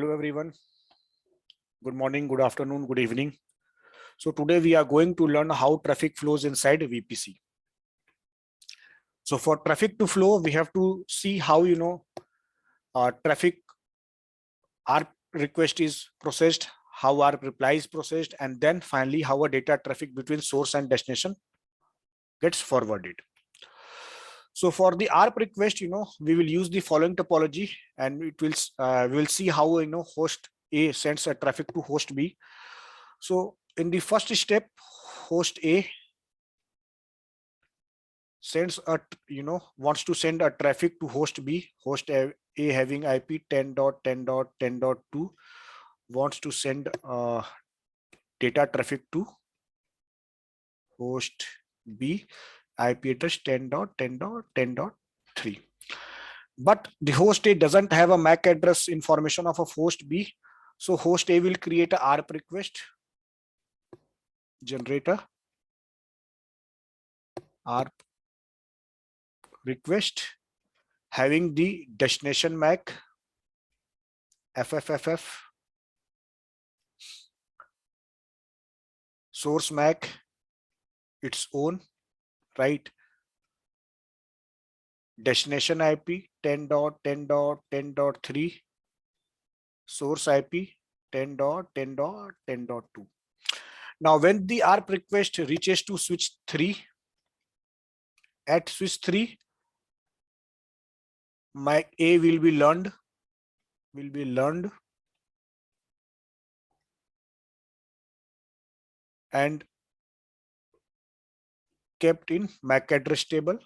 Hello everyone. Good morning, good afternoon, good evening. So today we are going to learn how traffic flows inside VPC. So for traffic to flow, we have to see how traffic ARP request is processed, how ARP reply is processed, and then finally how a data traffic between source and destination gets forwarded. So for the ARP request, we will use the following topology, and we will see how host A sends a traffic to host B. So in the first step, host A sends wants to send a traffic to host B. Host A having IP 10.10.10.2 wants to send data traffic to host B, IP address 10.10.10.3. But the host A doesn't have a MAC address information of a host B. So host A will create a ARP request, generator ARP request having the destination MAC FFFF, source MAC its own, right? Destination IP 10.10.10.3, source IP 10.10.10.2. Now when the ARP request reaches to switch 3, at switch 3, MAC A will be learned and kept in MAC address table,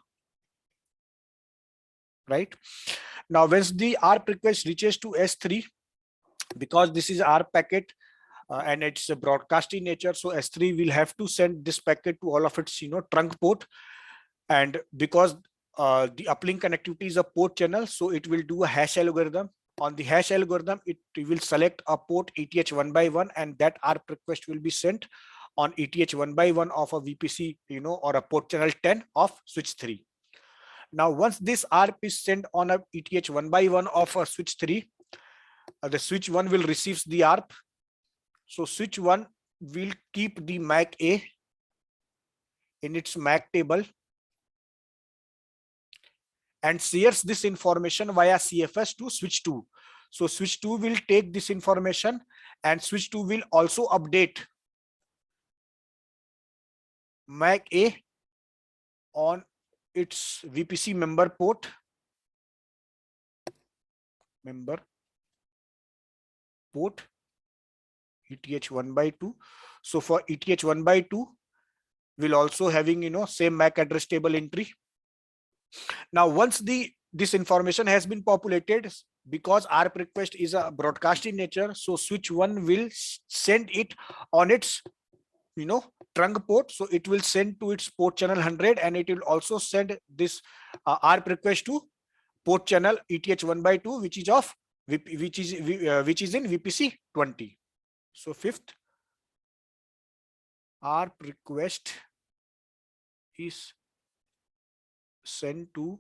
right? Now once the ARP request reaches to S3, because this is ARP packet and it's a broadcast in nature, so S3 will have to send this packet to all of its trunk port, and because the uplink connectivity is a port channel, so it will do a hash algorithm. On the hash algorithm, it will select a port ETH 1 by 1, and that ARP request will be sent on ETH 1 by 1 of a VPC, or a port channel 10 of switch 3. Now, once this ARP is sent on a ETH 1 by 1 of a switch 3, the switch 1 will receive the ARP. So switch 1 will keep the MAC A in its MAC table and shares this information via CFS to switch 2. So switch 2 will take this information, and switch 2 will also update MAC A on its VPC member port, ETH 1 by 2. So for ETH 1 by 2, will also having same MAC address table entry. Now once this information has been populated, because ARP request is a broadcast in nature, so switch 1 will send it on its trunk port. So it will send to its port channel 100, and it will also send this ARP request to port channel ETH 1 by 2, which is in VPC 20. So fifth ARP request is sent to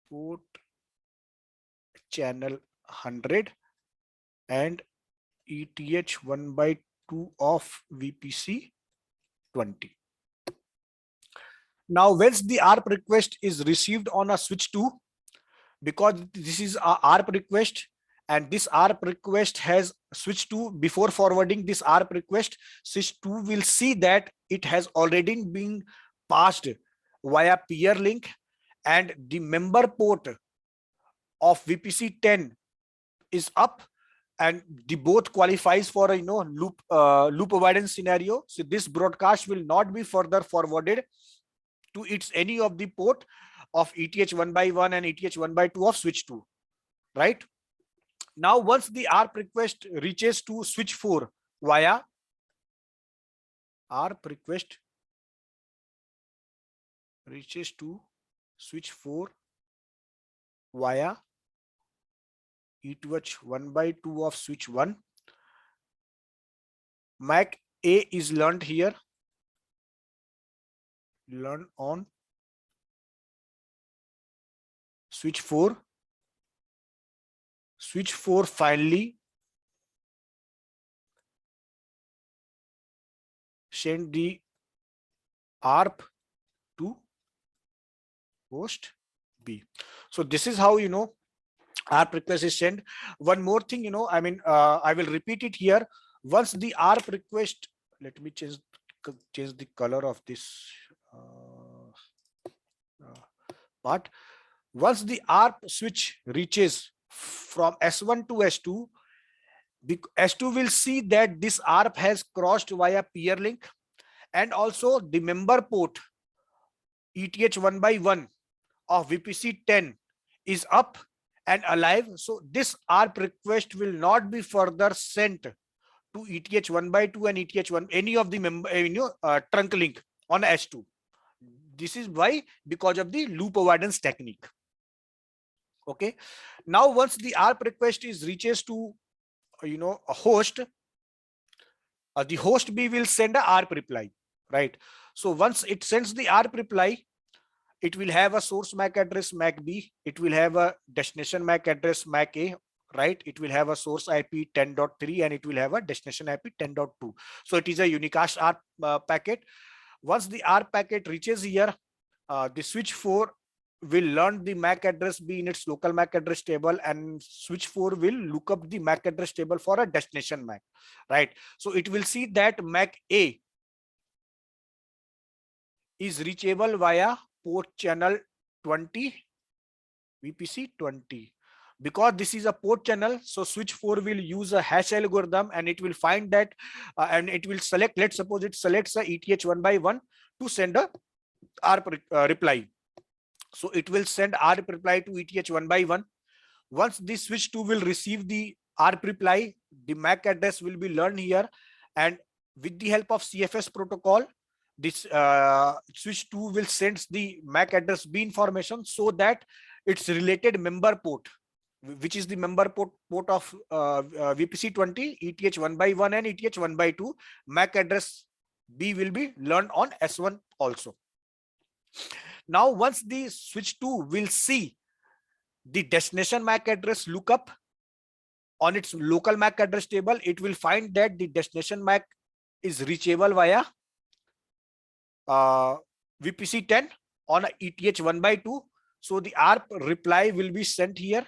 port channel 100 and ETH 1 by 2 of VPC 20. Now once the ARP request is received on a switch 2, because this is a ARP request and this ARP request has switch 2, before forwarding this ARP request, switch 2 will see that it has already been passed via peer link, and the member port of VPC 10 is up, and the both qualifies for a loop avoidance scenario. So this broadcast will not be further forwarded to its any of the port of ETH 1 by 1 and ETH 1 by 2 of switch 2, right? Now once the ARP request reaches to switch 4 via ARP request reaches to switch 4 via ETH 1 by 2 of switch 1, MAC A is learned here, learn on switch 4, switch 4 finally send the ARP to host B. So this is how, ARP request is sent. One more thing, I will repeat it here. Once the ARP request, let me change the color of this part. Once the ARP switch reaches from S1 to S2, S2 will see that this ARP has crossed via peer link, and also the member port ETH 1 by 1 of VPC 10 is up and alive. So this ARP request will not be further sent to ETH 1 by 2 and ETH 1, any of the member, trunk link on S2. This is why, because of the loop avoidance technique. Okay. Now, once the ARP request reaches to, a host, the host B will send a ARP reply, right? So once it sends the ARP reply, it will have a source MAC address MAC B. It will have a destination MAC address MAC A, right? It will have a source IP 10.3 and it will have a destination IP 10.2. So it is a unicast ARP packet. Once the ARP packet reaches here, the switch 4 will learn the MAC address B in its local MAC address table, and switch 4 will look up the MAC address table for a destination MAC, right? So it will see that MAC A is reachable via port channel 20, VPC 20. Because this is a port channel, so switch 4 will use a hash algorithm, and it will find that and it will select, let's suppose it selects a ETH 1 by 1 to send a ARP reply. So it will send ARP reply to ETH 1 by 1. Once this switch 2 will receive the ARP reply, the MAC address will be learned here, and with the help of CFS protocol, this switch 2 will send the MAC address B information, so that its related member port, which is the member port of VPC 20, ETH 1 by 1 and ETH 1 by 2, MAC address B will be learned on S1 also. Now, once the switch 2 will see the destination MAC address lookup on its local MAC address table, it will find that the destination MAC is reachable via VPC 10 on a ETH 1 by 2. So the ARP reply will be sent here.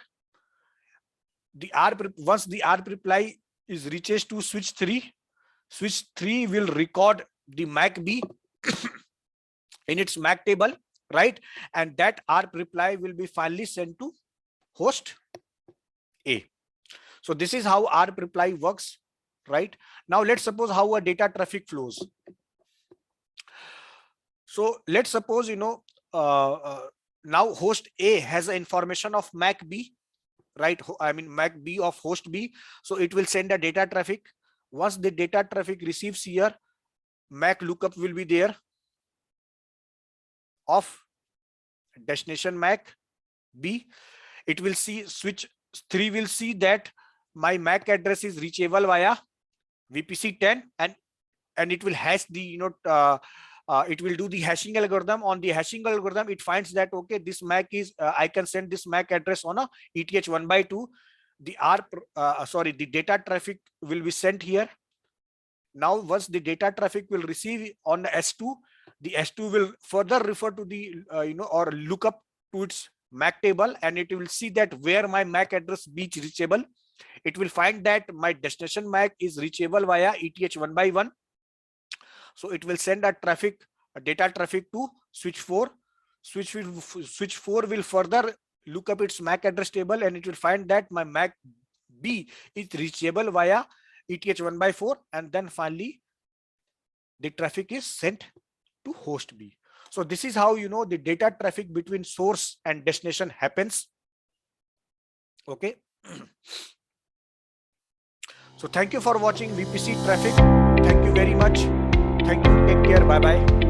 Once the ARP reply reaches to switch 3 will record the MAC B in its MAC table, right? And that ARP reply will be finally sent to host A. So this is how ARP reply works, right? Now let's suppose how a data traffic flows. So let's suppose, now host A has the information of MAC B, right? I mean MAC B of host B. So it will send a data traffic. Once the data traffic receives here, MAC lookup will be there of destination MAC B. It will see, switch 3 will see that my MAC address is reachable via VPC 10, and it will hash the, it will do the hashing algorithm. On the hashing algorithm, it finds that, okay, this MAC is, I can send this MAC address on a ETH 1 by 2. The the data traffic will be sent here. Now, once the data traffic will receive on the S2, the S2 will further refer to the, or look up to its MAC table, and it will see that where my MAC address B is reachable. It will find that my destination MAC is reachable via ETH 1 by 1. So it will send a data traffic to switch 4. Switch 4 will further look up its MAC address table, and it will find that my MAC B is reachable via ETH 1 by 4, and then finally the traffic is sent to host B. So this is how, the data traffic between source and destination happens. Okay. So thank you for watching VPC traffic. Thank you very much. Thank you. Take care. Bye bye.